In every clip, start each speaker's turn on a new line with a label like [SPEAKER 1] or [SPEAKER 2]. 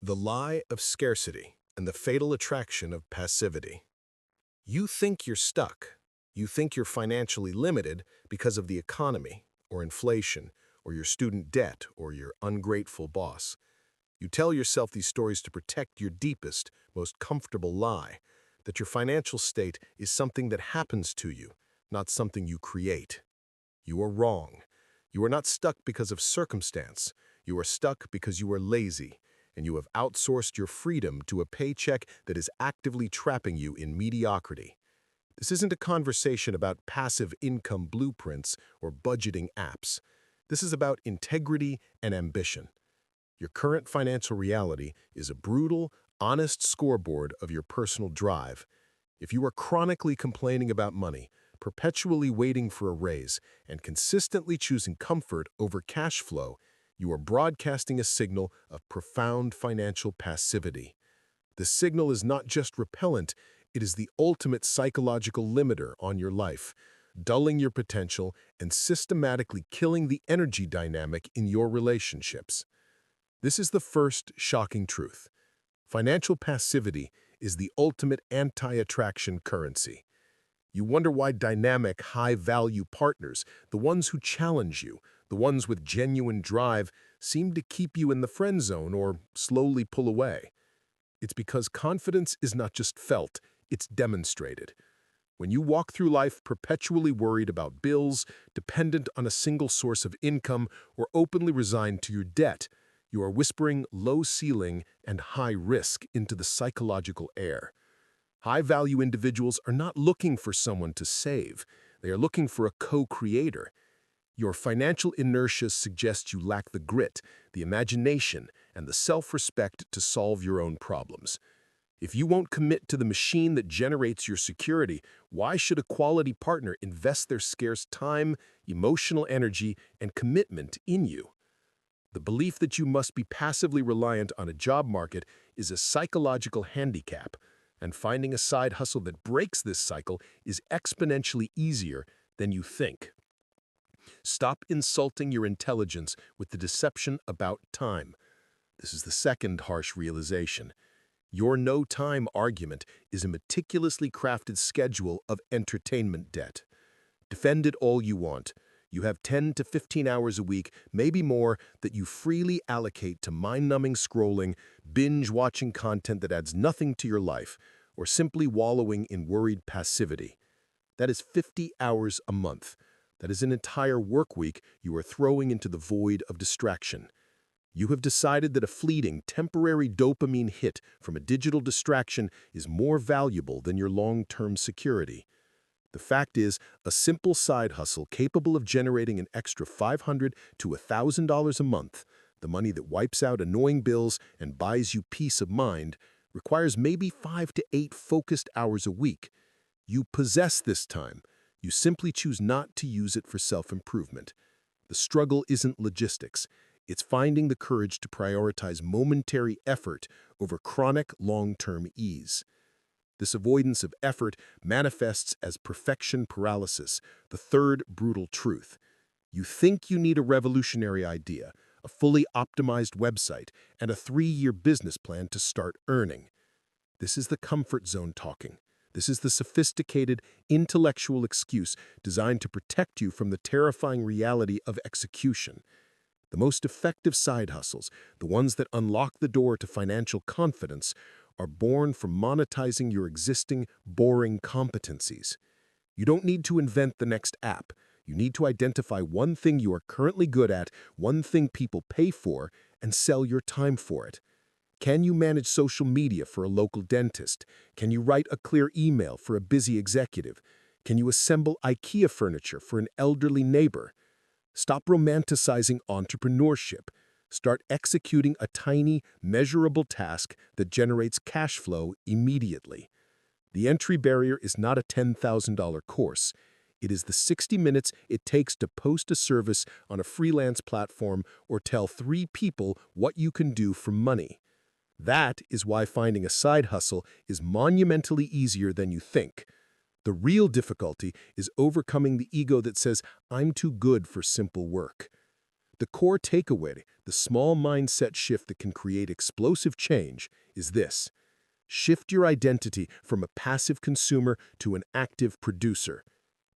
[SPEAKER 1] The lie of scarcity and the fatal attraction of passivity. You think you're stuck. You think you're financially limited because of the economy, or inflation, or your student debt, or your ungrateful boss. You tell yourself these stories to protect your deepest, most comfortable lie, that your financial state is something that happens to you, not something you create. You are wrong. You are not stuck because of circumstance. You are stuck because you are lazy, and you have outsourced your freedom to a paycheck that is actively trapping you in mediocrity. This isn't a conversation about passive income blueprints or budgeting apps. This is about integrity and ambition. Your current financial reality is a brutal, honest scoreboard of your personal drive. If you are chronically complaining about money, perpetually waiting for a raise, and consistently choosing comfort over cash flow, you are broadcasting a signal of profound financial passivity. The signal is not just repellent, it is the ultimate psychological limiter on your life, dulling your potential and systematically killing the energy dynamic in your relationships. This is the first shocking truth. Financial passivity is the ultimate anti-attraction currency. You wonder why dynamic, high-value partners, the ones who challenge you, the ones with genuine drive, seem to keep you in the friend zone or slowly pull away. It's because confidence is not just felt, it's demonstrated. When you walk through life perpetually worried about bills, dependent on a single source of income, or openly resigned to your debt, you are whispering low ceiling and high risk into the psychological air. High-value individuals are not looking for someone to save. They are looking for a co-creator. Your financial inertia suggests you lack the grit, the imagination, and the self-respect to solve your own problems. If you won't commit to the machine that generates your security, why should a quality partner invest their scarce time, emotional energy, and commitment in you? The belief that you must be passively reliant on a job market is a psychological handicap, and finding a side hustle that breaks this cycle is exponentially easier than you think. Stop insulting your intelligence with the deception about time. This is the second harsh realization. Your no-time argument is a meticulously crafted schedule of entertainment debt. Defend it all you want. You have 10 to 15 hours a week, maybe more, that you freely allocate to mind-numbing scrolling, binge-watching content that adds nothing to your life, or simply wallowing in worried passivity. That is 50 hours a month. That is an entire work week you are throwing into the void of distraction. You have decided that a fleeting, temporary dopamine hit from a digital distraction is more valuable than your long-term security. The fact is, a simple side hustle capable of generating an extra $500 to $1,000 a month, the money that wipes out annoying bills and buys you peace of mind, requires maybe 5 to 8 focused hours a week. You possess this time. You simply choose not to use it for self-improvement. The struggle isn't logistics. It's finding the courage to prioritize momentary effort over chronic long-term ease. This avoidance of effort manifests as perfection paralysis, the third brutal truth. You think you need a revolutionary idea, a fully optimized website, and a 3-year business plan to start earning. This is the comfort zone talking. This is the sophisticated, intellectual excuse designed to protect you from the terrifying reality of execution. The most effective side hustles, the ones that unlock the door to financial confidence, are born from monetizing your existing, boring competencies. You don't need to invent the next app. You need to identify one thing you are currently good at, one thing people pay for, and sell your time for it. Can you manage social media for a local dentist? Can you write a clear email for a busy executive? Can you assemble IKEA furniture for an elderly neighbor? Stop romanticizing entrepreneurship. Start executing a tiny, measurable task that generates cash flow immediately. The entry barrier is not a $10,000 course. It is the 60 minutes it takes to post a service on a freelance platform or tell 3 people what you can do for money. That is why finding a side hustle is monumentally easier than you think. The real difficulty is overcoming the ego that says, "I'm too good for simple work." The core takeaway, the small mindset shift that can create explosive change, is this. Shift your identity from a passive consumer to an active producer.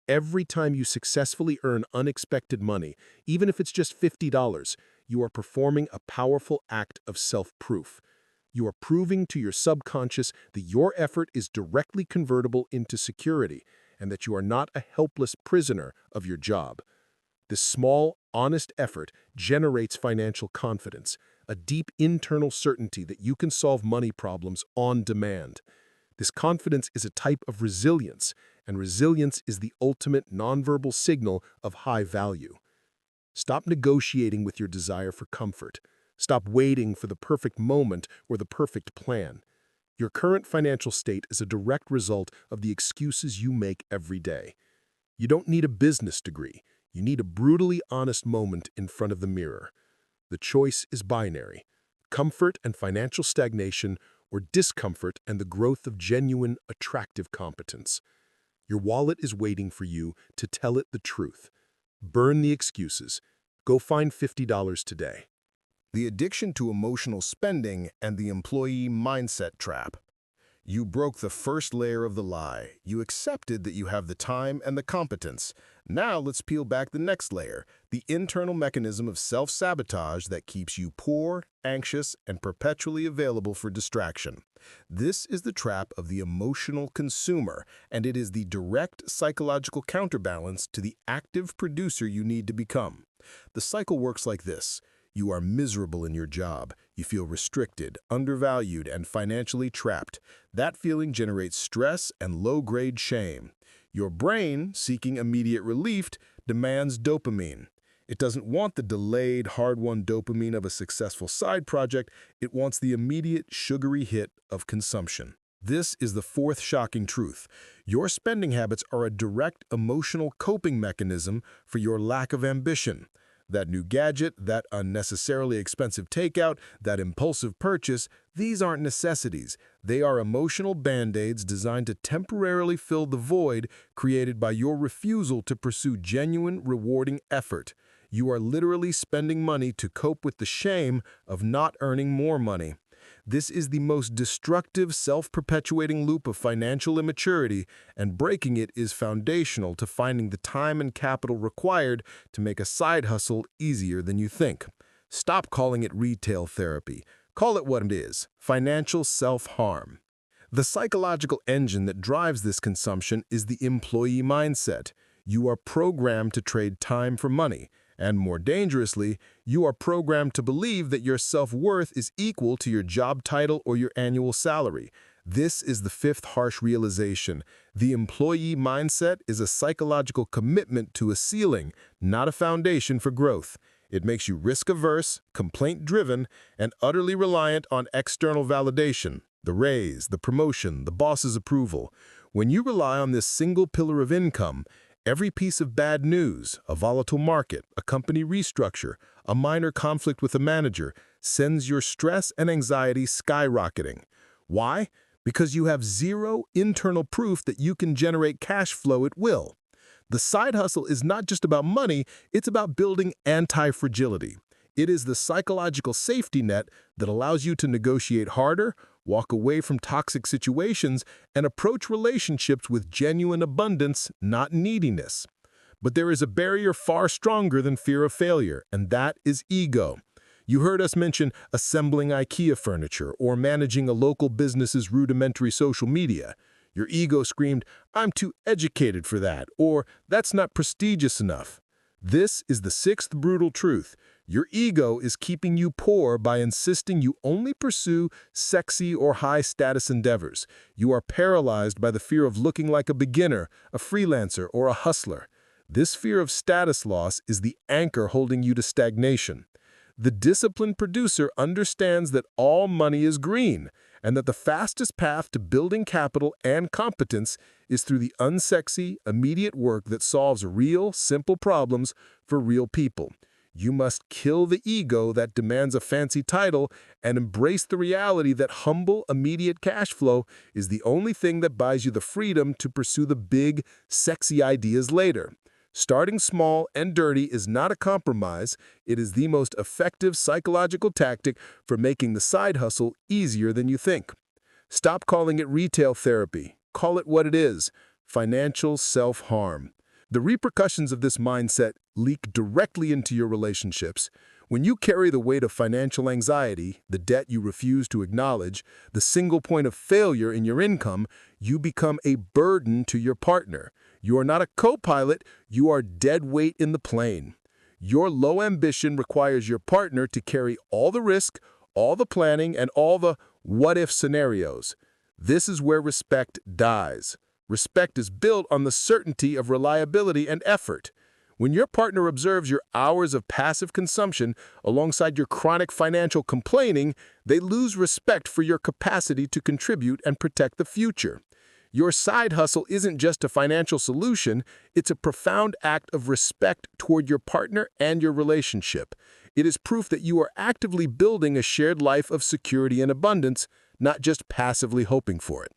[SPEAKER 1] Every time you successfully earn unexpected money, even if it's just $50, you are performing a powerful act of self-proof. You are proving to your subconscious that your effort is directly convertible into security and that you are not a helpless prisoner of your job. This small, honest effort generates financial confidence, a deep internal certainty that you can solve money problems on demand. This confidence is a type of resilience, and resilience is the ultimate nonverbal signal of high value. Stop negotiating with your desire for comfort. Stop waiting for the perfect moment or the perfect plan. Your current financial state is a direct result of the excuses you make every day. You don't need a business degree. You need a brutally honest moment in front of the mirror. The choice is binary: comfort and financial stagnation, or discomfort and the growth of genuine, attractive competence. Your wallet is waiting for you to tell it the truth. Burn the excuses. Go find $50 today. The addiction to emotional spending and the employee mindset trap. You broke the first layer of the lie. You accepted that you have the time and the competence. Now let's peel back the next layer, the internal mechanism of self-sabotage that keeps you poor, anxious, and perpetually available for distraction. This is the trap of the emotional consumer, and it is the direct psychological counterbalance to the active producer you need to become. The cycle works like this. You are miserable in your job. You feel restricted, undervalued, and financially trapped. That feeling generates stress and low-grade shame. Your brain, seeking immediate relief, demands dopamine. It doesn't want the delayed, hard-won dopamine of a successful side project. It wants the immediate, sugary hit of consumption. This is the fourth shocking truth. Your spending habits are a direct emotional coping mechanism for your lack of ambition. That new gadget, that unnecessarily expensive takeout, that impulsive purchase, these aren't necessities. They are emotional band-aids designed to temporarily fill the void created by your refusal to pursue genuine, rewarding effort. You are literally spending money to cope with the shame of not earning more money. This is the most destructive, self-perpetuating loop of financial immaturity, and breaking it is foundational to finding the time and capital required to make a side hustle easier than you think. Stop calling it retail therapy. Call it what it is: financial self-harm. The psychological engine that drives this consumption is the employee mindset. You are programmed to trade time for money. And more dangerously, you are programmed to believe that your self-worth is equal to your job title or your annual salary. This is the fifth harsh realization. The employee mindset is a psychological commitment to a ceiling, not a foundation for growth. It makes you risk-averse, complaint-driven, and utterly reliant on external validation: the raise, the promotion, the boss's approval. When you rely on this single pillar of income, every piece of bad news, a volatile market, a company restructure, a minor conflict with a manager, sends your stress and anxiety skyrocketing. Why? Because you have zero internal proof that you can generate cash flow at will. The side hustle is not just about money, it's about building anti-fragility. It is the psychological safety net that allows you to negotiate harder, walk away from toxic situations, and approach relationships with genuine abundance, not neediness. But there is a barrier far stronger than fear of failure, and that is ego. You heard us mention assembling IKEA furniture or managing a local business's rudimentary social media. Your ego screamed, "I'm too educated for that," or "that's not prestigious enough." This is the sixth brutal truth. Your ego is keeping you poor by insisting you only pursue sexy or high-status endeavors. You are paralyzed by the fear of looking like a beginner, a freelancer, or a hustler. This fear of status loss is the anchor holding you to stagnation. The disciplined producer understands that all money is green, and that the fastest path to building capital and competence is through the unsexy, immediate work that solves real, simple problems for real people. You must kill the ego that demands a fancy title and embrace the reality that humble, immediate cash flow is the only thing that buys you the freedom to pursue the big, sexy ideas later.
[SPEAKER 2] Starting small and dirty is not a compromise. It is the most effective psychological tactic for making the side hustle easier than you think. Stop calling it retail therapy. Call it what it is: financial self-harm. The repercussions of this mindset leak directly into your relationships. When you carry the weight of financial anxiety, the debt you refuse to acknowledge, the single point of failure in your income, you become a burden to your partner. You are not a co-pilot, you are dead weight in the plane. Your low ambition requires your partner to carry all the risk, all the planning, and all the what-if scenarios. This is where respect dies. Respect is built on the certainty of reliability and effort. When your partner observes your hours of passive consumption alongside your chronic financial complaining, they lose respect for your capacity to contribute and protect the future. Your side hustle isn't just a financial solution, it's a profound act of respect toward your partner and your relationship. It is proof that you are actively building a shared life of security and abundance, not just passively hoping for it.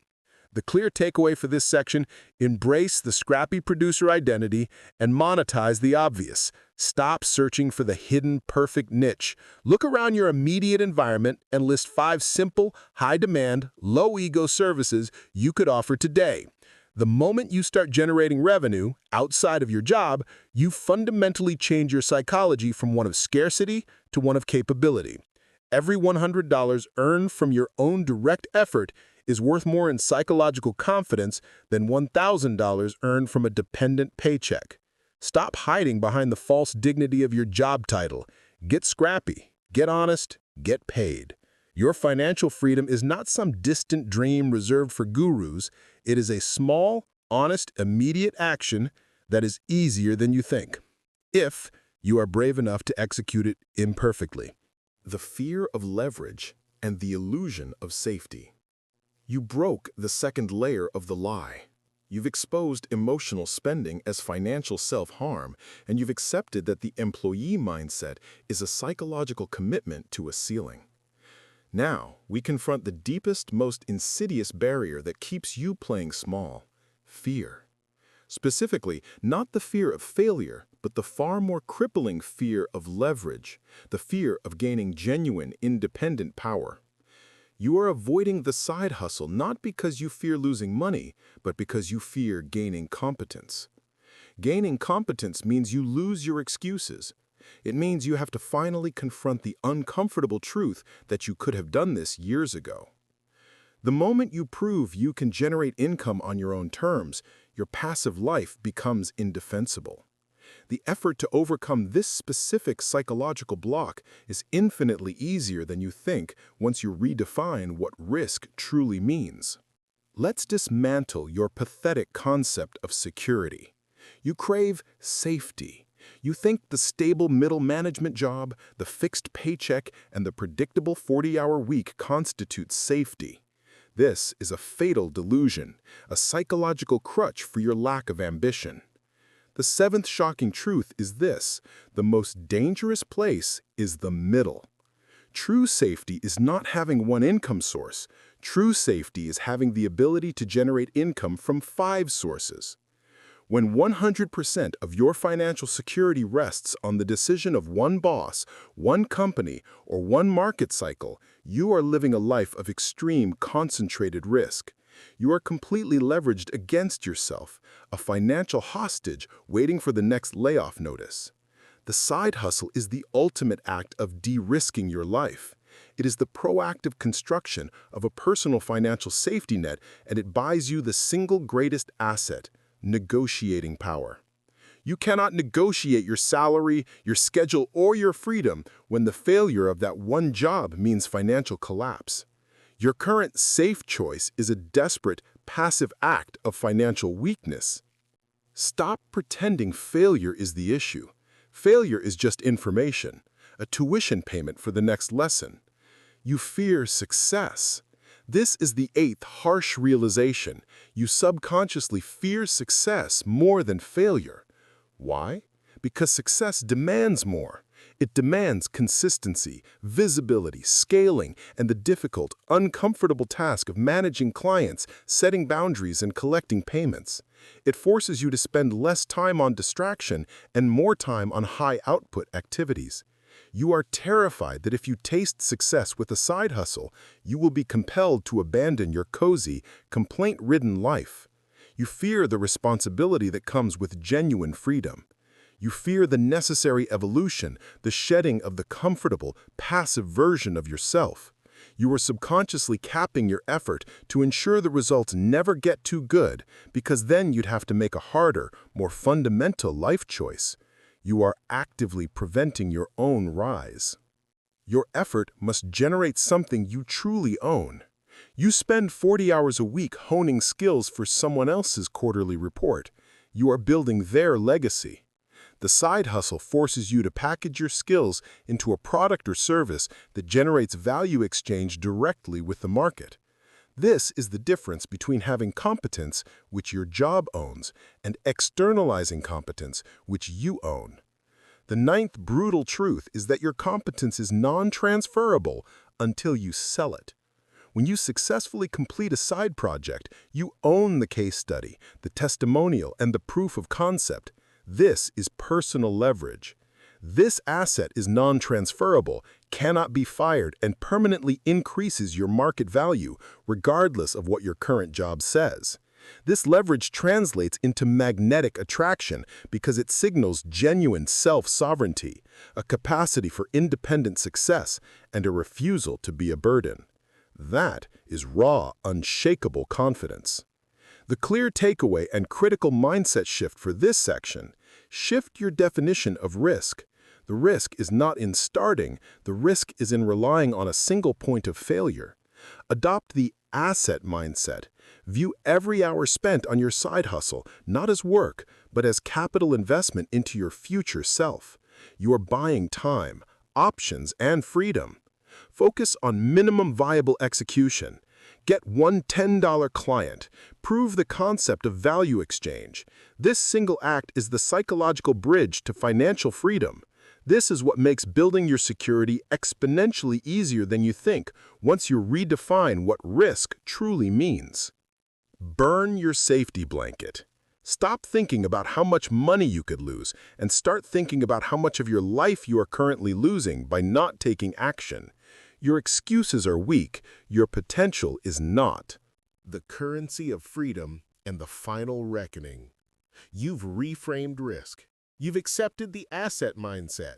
[SPEAKER 2] The clear takeaway for this section: embrace the scrappy producer identity and monetize the obvious. Stop searching for the hidden perfect niche. Look around your immediate environment and list 5 simple, high-demand, low-ego services you could offer today. The moment you start generating revenue outside of your job, you fundamentally change your psychology from one of scarcity to one of capability. Every $100 earned from your own direct effort is worth more in psychological confidence than $1,000 earned from a dependent paycheck. Stop hiding behind the false dignity of your job title. Get scrappy, get honest, get paid. Your financial freedom is not some distant dream reserved for gurus. It is a small, honest, immediate action that is easier than you think, if you are brave enough to execute it imperfectly.
[SPEAKER 1] The fear of leverage and the illusion of safety. You broke the second layer of the lie. You've exposed emotional spending as financial self-harm, and you've accepted that the employee mindset is a psychological commitment to a ceiling. Now, we confront the deepest, most insidious barrier that keeps you playing small: fear. Specifically, not the fear of failure, but the far more crippling fear of leverage, the fear of gaining genuine, independent power. You are avoiding the side hustle not because you fear losing money, but because you fear gaining competence. Gaining competence means you lose your excuses. It means you have to finally confront the uncomfortable truth that you could have done this years ago. The moment you prove you can generate income on your own terms, your passive life becomes indefensible. The effort to overcome this specific psychological block is infinitely easier than you think once you redefine what risk truly means. Let's dismantle your pathetic concept of security. You crave safety. You think the stable middle management job, the fixed paycheck, and the predictable 40-hour week constitute safety. This is a fatal delusion, a psychological crutch for your lack of ambition. The 7th shocking truth is this: the most dangerous place is the middle. True safety is not having one income source. True safety is having the ability to generate income from 5 sources. When 100% of your financial security rests on the decision of one boss, one company, or one market cycle, you are living a life of extreme concentrated risk. You are completely leveraged against yourself, a financial hostage waiting for the next layoff notice. The side hustle is the ultimate act of de-risking your life. It is the proactive construction of a personal financial safety net, and it buys you the single greatest asset: negotiating power. You cannot negotiate your salary, your schedule, or your freedom when the failure of that one job means financial collapse. Your current safe choice is a desperate, passive act of financial weakness. Stop pretending failure is the issue. Failure is just information, a tuition payment for the next lesson. You fear success. This is the 8th harsh realization. You subconsciously fear success more than failure. Why? Because success demands more.
[SPEAKER 2] It demands consistency, visibility, scaling, and the difficult, uncomfortable task of managing clients, setting boundaries, and collecting payments. It forces you to spend less time on distraction and more time on high-output activities. You are terrified that if you taste success with a side hustle, you will be compelled to abandon your cozy, complaint-ridden life. You fear the responsibility that comes with genuine freedom. You fear the necessary evolution, the shedding of the comfortable, passive version of yourself. You are subconsciously capping your effort to ensure the results never get too good, because then you'd have to make a harder, more fundamental life choice. You are actively preventing your own rise. Your effort must generate something you truly own. You spend 40 hours a week honing skills for someone else's quarterly report. You are building their legacy. The side hustle forces you to package your skills into a product or service that generates value exchange directly with the market. This is the difference between having competence, which your job owns, and externalizing competence, which you own. The ninth brutal truth is that your competence is non-transferable until you sell it. When you successfully complete a side project, you own the case study, the testimonial, and the proof of concept. This is personal leverage. This asset is non-transferable, cannot be fired, and permanently increases your market value, regardless of what your current job says. This leverage translates into magnetic attraction because it signals genuine self-sovereignty, a capacity for independent success, and a refusal to be a burden. That is raw, unshakable confidence. The clear takeaway and critical mindset shift for this section: shift your definition of risk. The risk is not in starting, the risk is in relying on a single point of failure. Adopt the asset mindset. View every hour spent on your side hustle not as work, but as capital investment into your future self. You are buying time, options, and freedom. Focus on minimum viable execution. Get one $10 client. Prove the concept of value exchange. This single act is the psychological bridge to financial freedom. This is what makes building your security exponentially easier than you think once you redefine what risk truly means. Burn your safety blanket. Stop thinking about how much money you could lose and start thinking about how much of your life you are currently losing by not taking action. Your excuses are weak, your potential is not.
[SPEAKER 1] The currency of freedom and the final reckoning. You've reframed risk. You've accepted the asset mindset.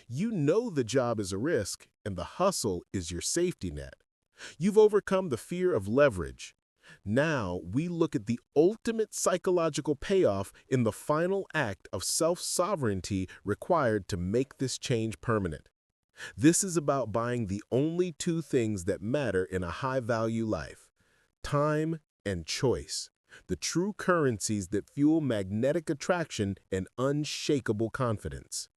[SPEAKER 1] You know the job is a risk and the hustle is your safety net. You've overcome the fear of leverage. Now we look at the ultimate psychological payoff in the final act of self-sovereignty required to make this change permanent. This is about buying the only two things that matter in a high-value life: time and choice, the true currencies that fuel magnetic attraction and unshakable confidence.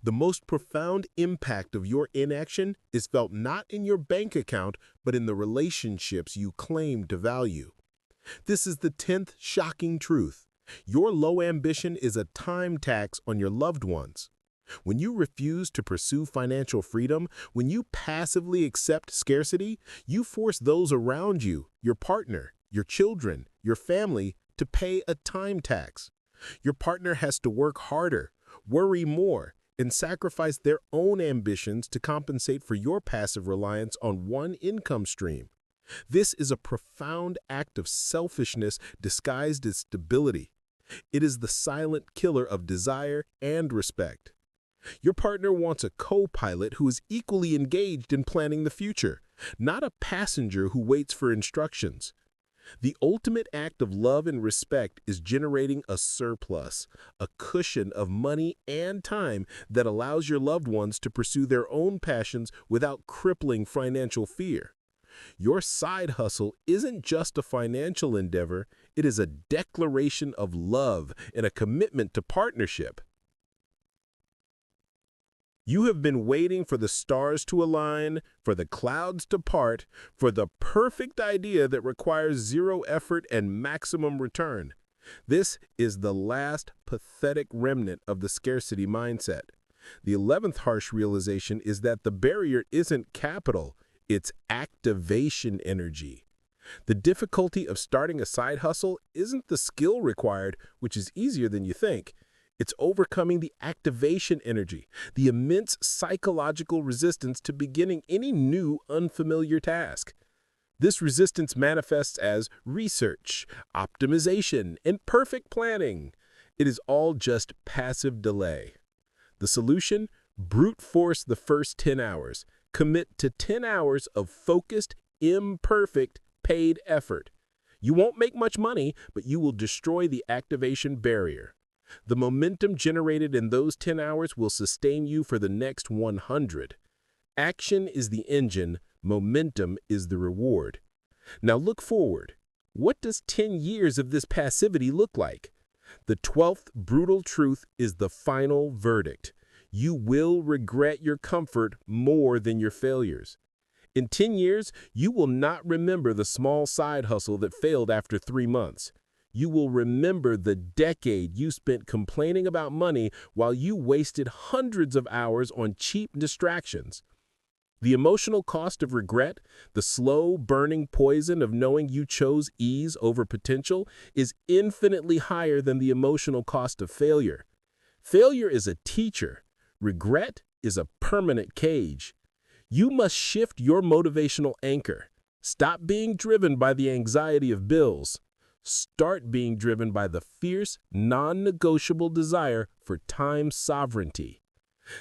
[SPEAKER 1] The most profound impact of your inaction is felt not in your bank account, but in the relationships you claim to value. This is the 10th shocking truth. Your low ambition is a time tax on your loved ones. When you refuse to pursue financial freedom, when you passively accept scarcity, you force those around you, your partner, your children, your family, to pay a time tax. Your partner has to work harder, worry more, and sacrifice their own ambitions to compensate for your passive reliance on one income stream. This is a profound act of selfishness disguised as stability. It is the silent killer of desire and respect. Your partner wants a co-pilot who is equally engaged in planning the future, not a passenger who waits for instructions. The ultimate act of love and respect is generating a surplus, a cushion of money and time that allows your loved ones to pursue their own passions without crippling financial fear. Your side hustle isn't just a financial endeavor, it is a declaration of love and a commitment to partnership. You have been waiting for the stars to align, for the clouds to part, for the perfect idea that requires zero effort and maximum return. This is the last pathetic remnant of the scarcity mindset.
[SPEAKER 2] The 11th harsh realization is that the barrier isn't capital, it's activation energy. The difficulty of starting a side hustle isn't the skill required, which is easier than you think. It's overcoming the activation energy, the immense psychological resistance to beginning any new unfamiliar task. This resistance manifests as research, optimization, and perfect planning. It is all just passive delay. The solution? Brute force the first 10 hours. Commit to 10 hours of focused, imperfect, paid effort. You won't make much money, but you will destroy the activation barrier. The momentum generated in those 10 hours will sustain you for the next 100. Action is the engine, momentum is the reward. Now look forward. What does 10 years of this passivity look like? The 12th brutal truth is the final verdict. You will regret your comfort more than your failures. In 10 years, you will not remember the small side hustle that failed after 3 months. You will remember the decade you spent complaining about money while you wasted hundreds of hours on cheap distractions. The emotional cost of regret, the slow burning poison of knowing you chose ease over potential, is infinitely higher than the emotional cost of failure. Failure is a teacher. Regret is a permanent cage. You must shift your motivational anchor. Stop being driven by the anxiety of bills. Start being driven by the fierce, non-negotiable desire for time sovereignty.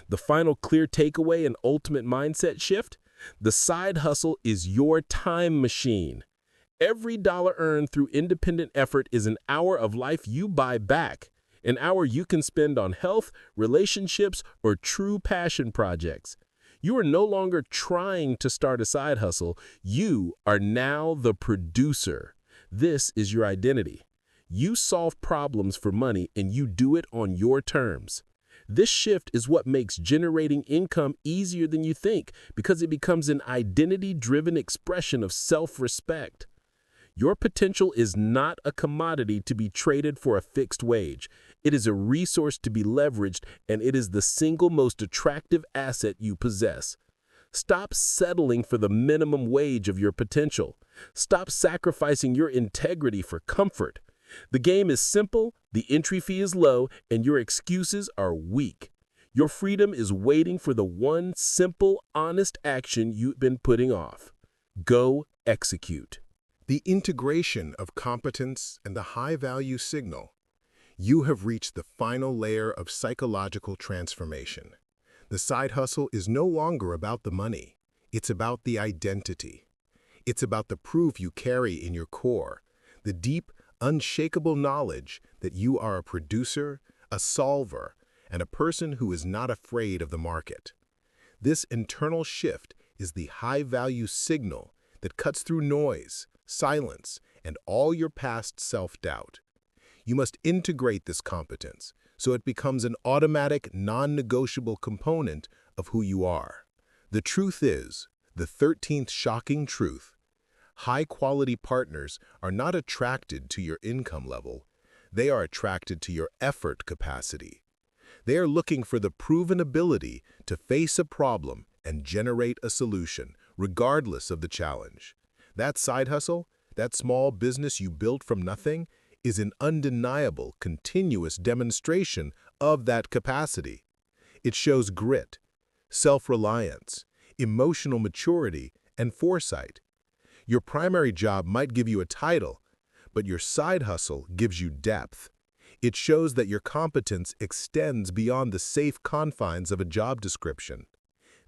[SPEAKER 2] The final clear takeaway and ultimate mindset shift? The side hustle is your time machine. Every dollar earned through independent effort is an hour of life you buy back, an hour you can spend on health, relationships, or true passion projects. You are no longer trying to start a side hustle. You are now the producer. This is your identity. You solve problems for money and you do it on your terms. This shift is what makes generating income easier than you think because it becomes an identity-driven expression of self-respect. Your potential is not a commodity to be traded for a fixed wage. It is a resource to be leveraged, and it is the single most attractive asset you possess. Stop settling for the minimum wage of your potential. Stop sacrificing your integrity for comfort. The game is simple, the entry fee is low, and your excuses are weak. Your freedom is waiting for the one simple, honest action you've been putting off. Go execute.
[SPEAKER 1] The integration of competence and the high-value signal. You have reached the final layer of psychological transformation. The side hustle is no longer about the money. It's about the identity. It's about the proof you carry in your core, the deep, unshakable knowledge that you are a producer, a solver, and a person who is not afraid of the market. This internal shift is the high-value signal that cuts through noise, silence, and all your past self-doubt. You must integrate this competence so it becomes an automatic, non-negotiable component of who you are. The truth is, the 13th shocking truth, high-quality partners are not attracted to your income level. They are attracted to your effort capacity. They are looking for the proven ability to face a problem and generate a solution, regardless of the challenge. That side hustle, that small business you built from nothing, is an undeniable, continuous demonstration of that capacity. It shows grit, self-reliance, emotional maturity, and foresight. Your primary job might give you a title, but your side hustle gives you depth. It shows that your competence extends beyond the safe confines of a job description.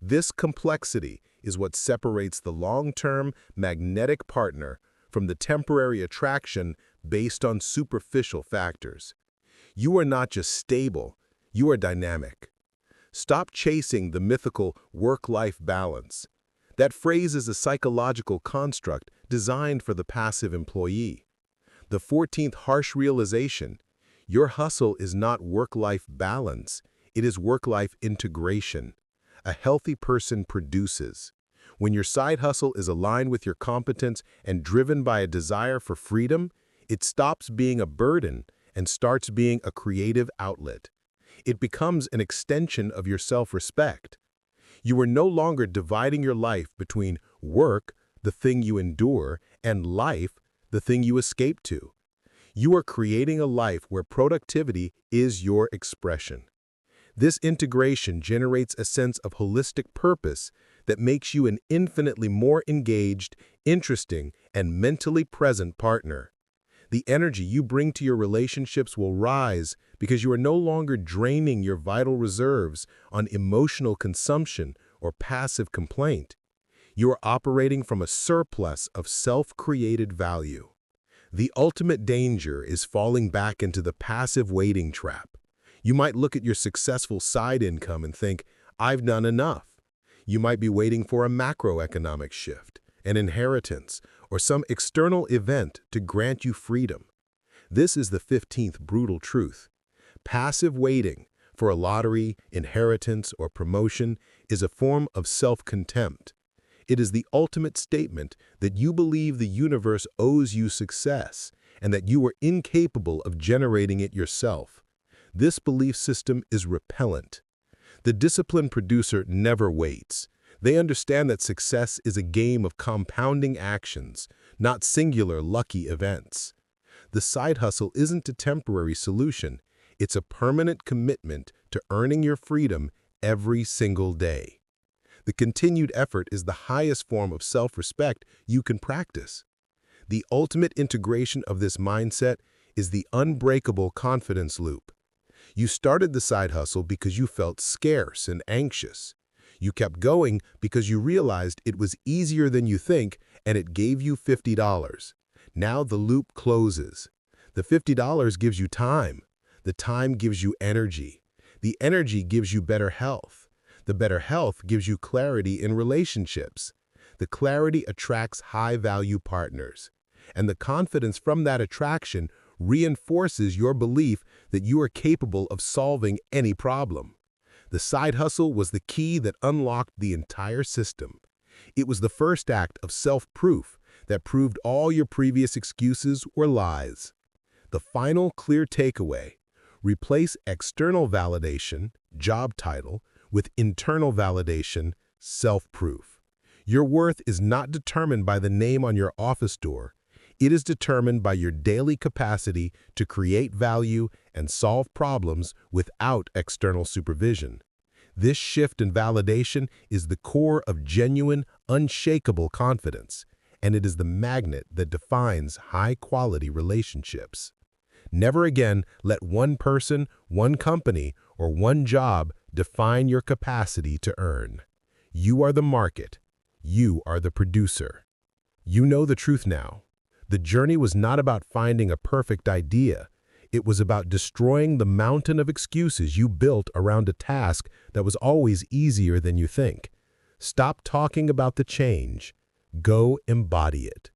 [SPEAKER 1] This complexity is what separates the long-term, magnetic partner from the temporary attraction based on superficial factors. You are not just stable, you are dynamic. Stop chasing the mythical work-life balance. That phrase is a psychological construct designed for the passive employee. The 14th harsh realization: your hustle is not work-life balance, it is work-life integration. A healthy person produces. When your side hustle is aligned with your competence and driven by a desire for freedom, it stops being a burden and starts being a creative outlet. It becomes an extension of your self-respect. You are no longer dividing your life between work, the thing you endure, and life, the thing you escape to. You are creating a life where productivity is your expression. This integration generates a sense of holistic purpose that makes you an infinitely more engaged, interesting, and mentally present partner. The energy you bring to your relationships will rise because you are no longer draining your vital reserves on emotional consumption or passive complaint. You are operating from a surplus of self-created value. The ultimate danger is falling back into the passive waiting trap. You might look at your successful side income and think, "I've done enough." You might be waiting for a macroeconomic shift, an inheritance, or some external event to grant you freedom. This is the 15th brutal truth. Passive waiting for a lottery, inheritance, or promotion is a form of self-contempt. It is the ultimate statement that you believe the universe owes you success and that you are incapable of generating it yourself. This belief system is repellent. The disciplined producer never waits. They understand that success is a game of compounding actions, not singular lucky events. The side hustle isn't a temporary solution. It's a permanent commitment to earning your freedom every single day. The continued effort is the highest form of self-respect you can practice. The ultimate integration of this mindset is the unbreakable confidence loop. You started the side hustle because you felt scarce and anxious. You kept going because you realized it was easier than you think and it gave you $50. Now the loop closes. The $50 gives you time. The time gives you energy. The energy gives you better health. The better health gives you clarity in relationships. The clarity attracts high-value partners. And the confidence from that attraction reinforces your belief that you are capable of solving any problem. The side hustle was the key that unlocked the entire system. It was the first act of self-proof that proved all your previous excuses were lies. The final clear takeaway: replace external validation, job title, with internal validation, self-proof. Your worth is not determined by the name on your office door. It is determined by your daily capacity to create value and solve problems without external supervision. This shift in validation is the core of genuine, unshakable confidence, and it is the magnet that defines high-quality relationships. Never again let one person, one company, or one job define your capacity to earn. You are the market. You are the producer. You know the truth now. The journey was not about finding a perfect idea. It was about destroying the mountain of excuses you built around a task that was always easier than you think. Stop talking about the change. Go embody it.